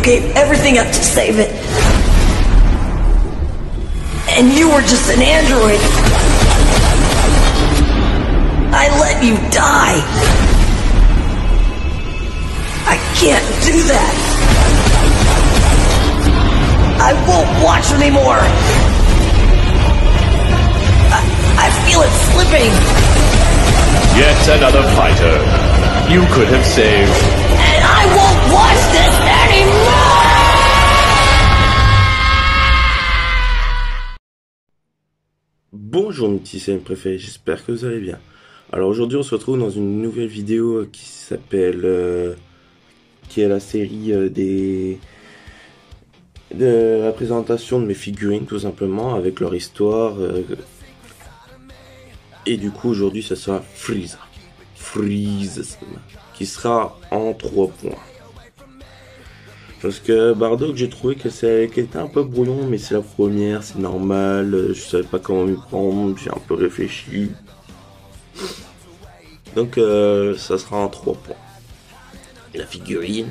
gave everything up to save it. And you were just an android. I let you die. I can't do that. I won't watch anymore. I feel it slipping. Yet another fighter. You could have saved. And I won't watch this anymore! Bonjour mes petits CM préférés, j'espère que vous allez bien. Alors aujourd'hui on se retrouve dans une nouvelle vidéo qui s'appelle... qui est la série de la présentation de mes figurines tout simplement, avec leur histoire. Et du coup aujourd'hui ça sera Frieza, qui sera en 3 points. Parce que Bardock, j'ai trouvé qu'elle était un peu brouillon, mais c'est la première, c'est normal, je savais pas comment m'y prendre, j'ai un peu réfléchi. Donc ça sera en 3 points. La figurine,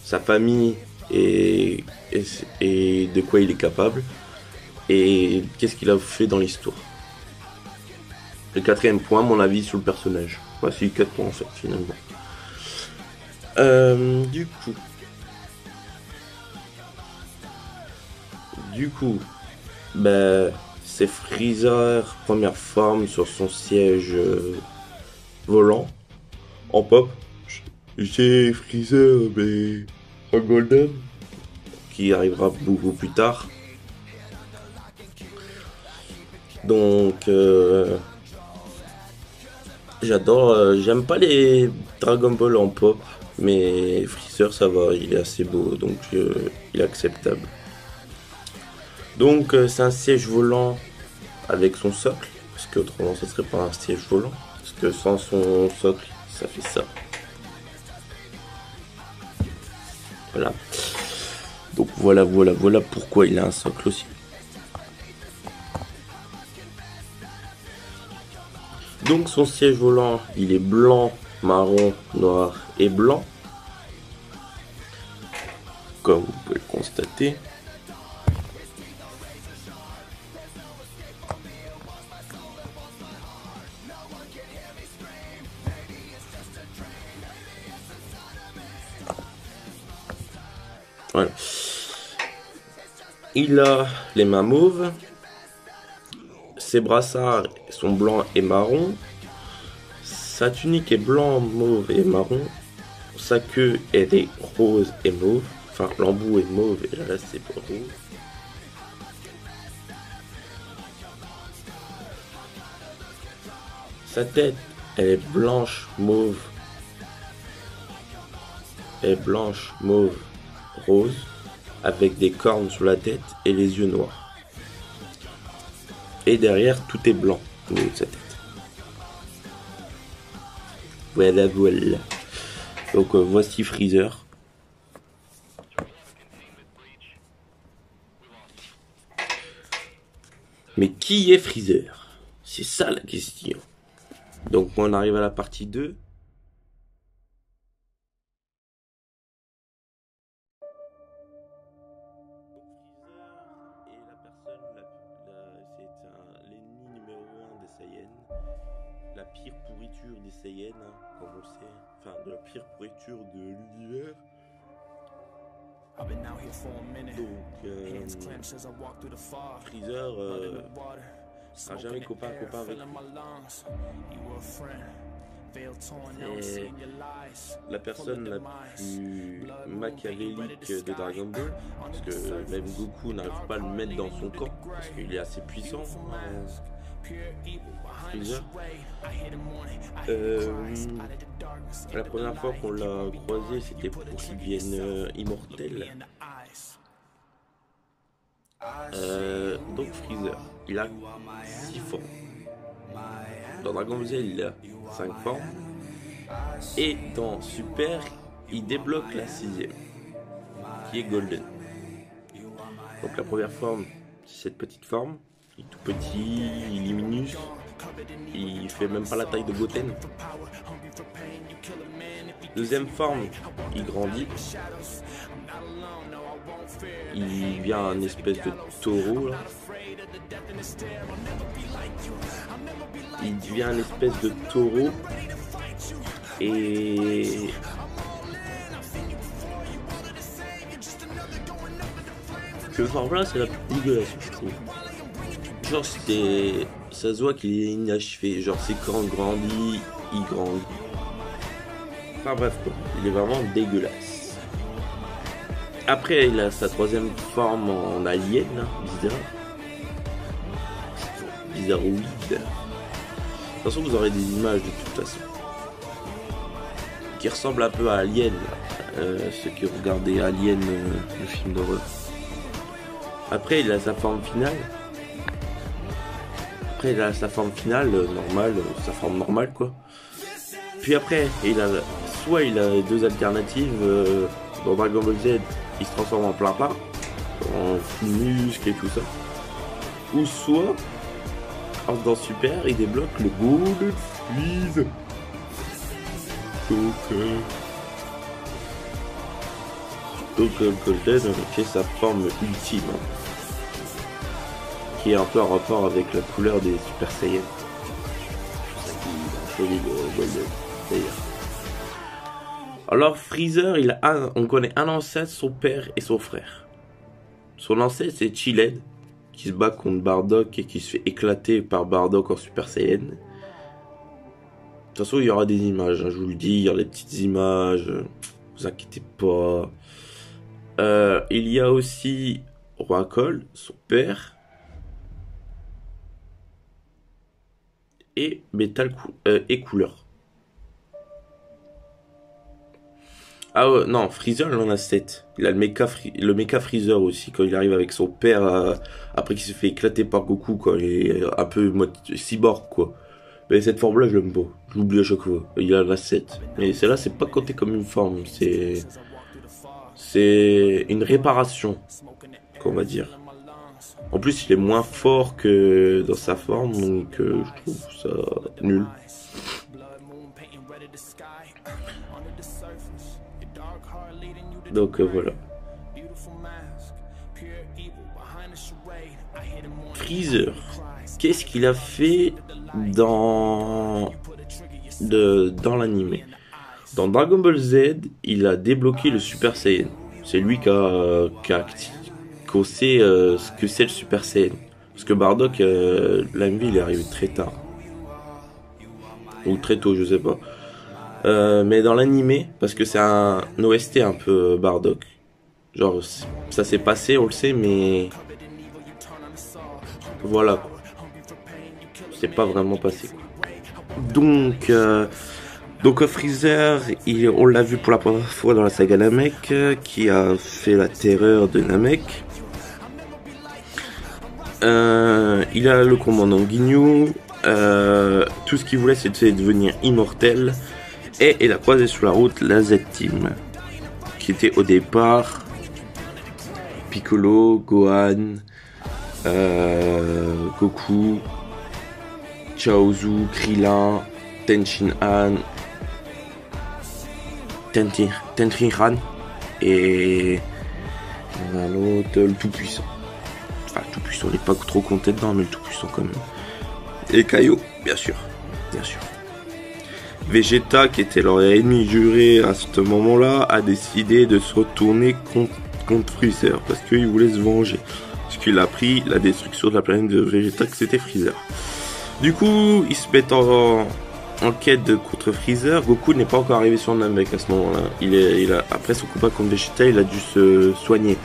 sa famille et de quoi il est capable, et qu'est-ce qu'il a fait dans l'histoire. Le 4e point, mon avis sur le personnage. Voici 4 points en fait finalement. Du coup, c'est Freezer, première forme sur son siège volant en pop. C'est Freezer mais en golden, qui arrivera beaucoup plus tard. Donc j'adore, j'aime pas les Dragon Ball en pop, mais Freezer ça va, il est assez beau, donc il est acceptable. Donc c'est un siège volant avec son socle, parce que autrement ça serait pas un siège volant, parce que sans son socle ça fait ça. Voilà. Donc voilà pourquoi il a un socle aussi. Donc son siège volant, il est blanc, marron, noir et blanc, comme vous pouvez le constater. Voilà. Il a les mains mauves. Ses brassards sont blancs et marron. Sa tunique est blanc, mauve et marron. Sa queue est rose et mauve. Enfin, l'embout est mauve et le reste c'est pas rose. Sa tête, elle est blanche, mauve. Elle est blanche, mauve, rose. Avec des cornes sur la tête et les yeux noirs. Et derrière, tout est blanc au niveau de sa tête. Voilà. Donc voici Freezer. Mais qui est Freezer? C'est ça la question. Donc on arrive à la partie 2. La pire pourriture des Saiyans, comme on le sait, enfin de la pire pourriture de l'univers. Donc Freezer sera jamais copain avec lui. Et la personne la plus machiavélique de Dragon Ball, parce que même Goku n'arrive pas à le mettre dans son camp, parce qu'il est assez puissant. Freezer. La première fois qu'on l'a croisé, c'était pour qu'il devienne immortel. Donc Freezer, il a 6 formes. Dans Dragon Ball Z, il a 5 formes. Et dans Super, il débloque la 6e, qui est Golden. Donc la première forme, c'est cette petite forme. Il est tout petit, il est minuscule. Il fait même pas la taille de Goten. Deuxième forme, il grandit. Il devient un espèce de taureau là. Il devient un espèce de taureau. Et ce forme là, c'est la plus dégueulasse, je trouve. Genre ça se voit qu'il est inachevé. Genre c'est quand il grandit, il grandit. Enfin bref quoi, il est vraiment dégueulasse. Après il a sa troisième forme en alien, hein, bizarre. Bizarroïde. De toute façon vous aurez des images de toute façon. Qui ressemble un peu à Alien, ceux qui ont regardé Alien, le film d'horreur. Après il a sa forme finale. Normale, sa forme normale quoi. Puis après il a deux alternatives. Dans Dragon Ball Z, il se transforme en plein, en muscles et tout ça. Ou soit dans Super, il débloque le Golden Freeze. Donc Golden qui est sa forme ultime, hein, qui est un peu en rapport avec la couleur des Super Saiyans. C'est ça qui est joli le Golden d'ailleurs. Alors Freezer, on connaît un ancêtre, son père et son frère. Son ancêtre c'est Chiled, qui se bat contre Bardock et qui se fait éclater par Bardock en Super Saiyan. De toute façon il y aura des images, hein, je vous le dis, il y aura des petites images, vous inquiétez pas. Il y a aussi Rockol, son père. Et Metal et Couleur. Ah ouais, non, Freezer il en a 7. Il a le mecha Freezer aussi, quand il arrive avec son père, après qu'il s'est fait éclater par Goku, quoi. Il est un peu mode cyborg, quoi. Mais cette forme là je l'aime pas, je l'oublie à chaque fois. Il en a 7. Mais celle-là c'est pas compté comme une forme, c'est une réparation, qu'on va dire. En plus il est moins fort que dans sa forme, donc je trouve ça nul. Donc voilà. Freezer, qu'est-ce qu'il a fait dans l'anime? Dans Dragon Ball Z, il a débloqué le Super Saiyan. C'est lui qui sait ce que c'est le Super Saiyan. Parce que Bardock, l'AMV, il est arrivé très tard. Ou très tôt, je sais pas. Mais dans l'anime, parce que c'est un OST un peu Bardock. Genre, ça s'est passé, on le sait, mais voilà quoi. C'est pas vraiment passé quoi. Donc Freezer, on l'a vu pour la première fois dans la saga Namek, qui a fait la terreur de Namek. Il a le commandant Ginyu. Tout ce qu'il voulait, c'était devenir immortel. Et il a croisé sur la route la Z-Team, qui était au départ Piccolo, Gohan, Goku, Chaozu, Krillin, Tenshinhan, Tenshinhan et un autre, le tout-puissant. Enfin, le tout-puissant, il n'est pas trop compté dedans, mais le tout-puissant quand même. Et Kaio, bien sûr. Vegeta, qui était leur ennemi juré à ce moment-là, a décidé de se retourner contre Freezer, parce qu'il voulait se venger. Parce qu'il a pris la destruction de la planète de Vegeta, que c'était Freezer. Du coup, ils se mettent en quête contre Freezer. Goku n'est pas encore arrivé sur Namek à ce moment-là. Après son combat contre Vegeta, il a dû se soigner.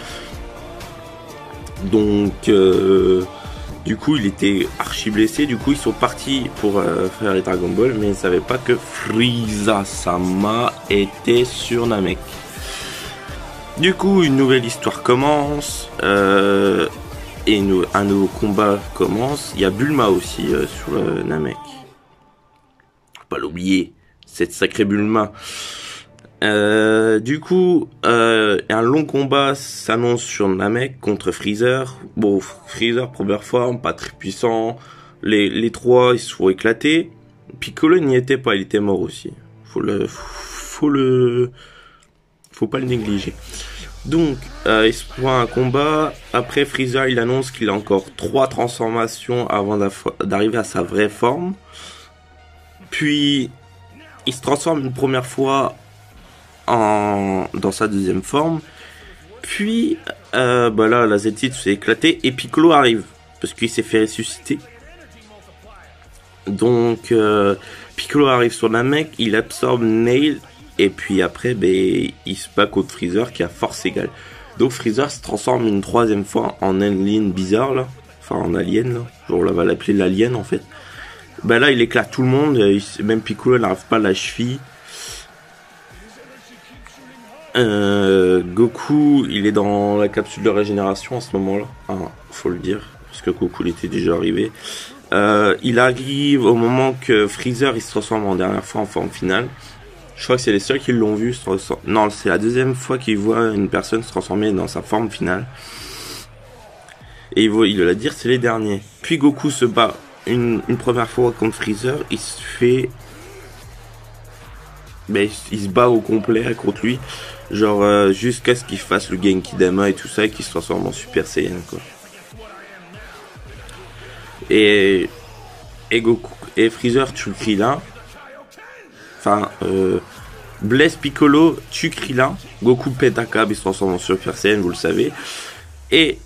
Donc, du coup, il était archi blessé. Du coup, ils sont partis pour faire les Dragon Ball, mais ils ne savaient pas que Frieza-sama était sur Namek. Du coup, une nouvelle histoire commence. Et un nouveau combat commence. Il y a Bulma aussi sur Namek. Faut pas l'oublier, cette sacrée Bulma. Du coup, un long combat s'annonce sur Namek contre Freezer. Bon, Freezer, première forme, pas très puissant. Les trois, ils se font éclater. Piccolo n'y était pas, il était mort aussi. Faut faut pas le négliger. Donc, il se prend un combat. Après, Freezer, il annonce qu'il a encore 3 transformations avant d'arriver à sa vraie forme. Puis, il se transforme une première fois dans sa deuxième forme. Puis, là, la Z-Tit s'est éclatée et Piccolo arrive. Parce qu'il s'est fait ressusciter. Donc, Piccolo arrive sur la mec, il absorbe Nail. Et puis après, il se bat contre Freezer qui a force égale. Donc Freezer se transforme une troisième fois en alien bizarre, là. Enfin, en alien, là. Genre, on va l'appeler l'alien, en fait. Là, il éclate tout le monde. Même Piccolo n'arrive pas à la cheville. Goku, il est dans la capsule de régénération à ce moment-là. Ah, faut le dire, parce que Goku il était déjà arrivé. Il arrive au moment que Freezer il se transforme en dernière fois en forme finale. Je crois que c'est les seuls qui l'ont vu. Non, c'est la deuxième fois qu'il voit une personne se transformer dans sa forme finale. Et il va dire c'est les derniers. Puis Goku se bat une première fois contre Freezer. Il se fait... il se bat au complet contre lui. Genre jusqu'à ce qu'il fasse le Genki Dama et tout ça et qu'il se transforme en Super Saiyan quoi. Et Goku et Freezer tue Krillin. Enfin blesse Piccolo, tue Krillin. Goku pète un câble et se transforme en Super Saiyan, vous le savez. Et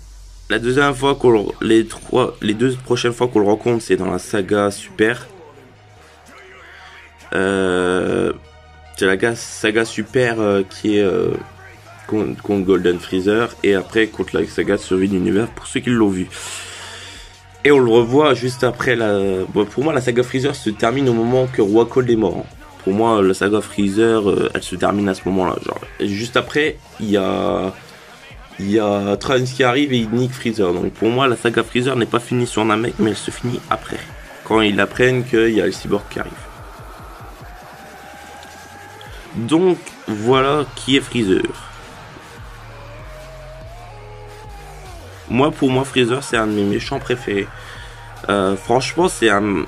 la deuxième fois les deux prochaines fois qu'on le rencontre, c'est dans la saga Super. C'est la saga Super qui est contre Golden Freezer et après contre la saga Survie de l'univers pour ceux qui l'ont vu. Et on le revoit juste après pour moi la saga Freezer se termine au moment que Roi Cold est mort. Pour moi la saga Freezer elle se termine à ce moment-là. Genre juste après il y a Trunks qui arrive et il nique Freezer. Donc pour moi la saga Freezer n'est pas finie sur Namek mais elle se finit après. Quand ils apprennent qu'il y a le cyborg qui arrive. Donc voilà qui est Freezer. Pour moi Freezer c'est un de mes méchants préférés. Franchement c'est un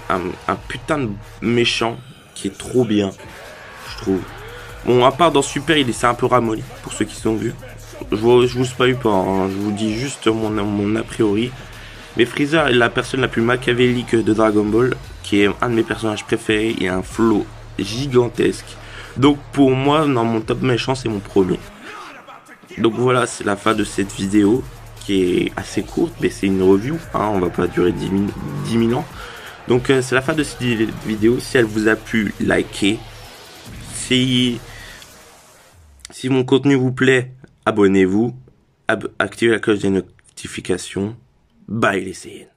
putain de méchant qui est trop bien, je trouve. Bon à part dans Super il est un peu ramolli pour ceux qui sont vus. Je vous spoil pas, hein. Je vous dis juste mon a priori. Mais Freezer est la personne la plus machiavélique de Dragon Ball, qui est un de mes personnages préférés. Il a un flow gigantesque. Donc pour moi, dans mon top méchant, c'est mon premier. Donc voilà, c'est la fin de cette vidéo, qui est assez courte, mais c'est une review, hein, on va pas durer 10 000 ans. Donc c'est la fin de cette vidéo. Si elle vous a plu, likez. Si mon contenu vous plaît, abonnez-vous. Activez la cloche des notifications. Bye les Saiyans.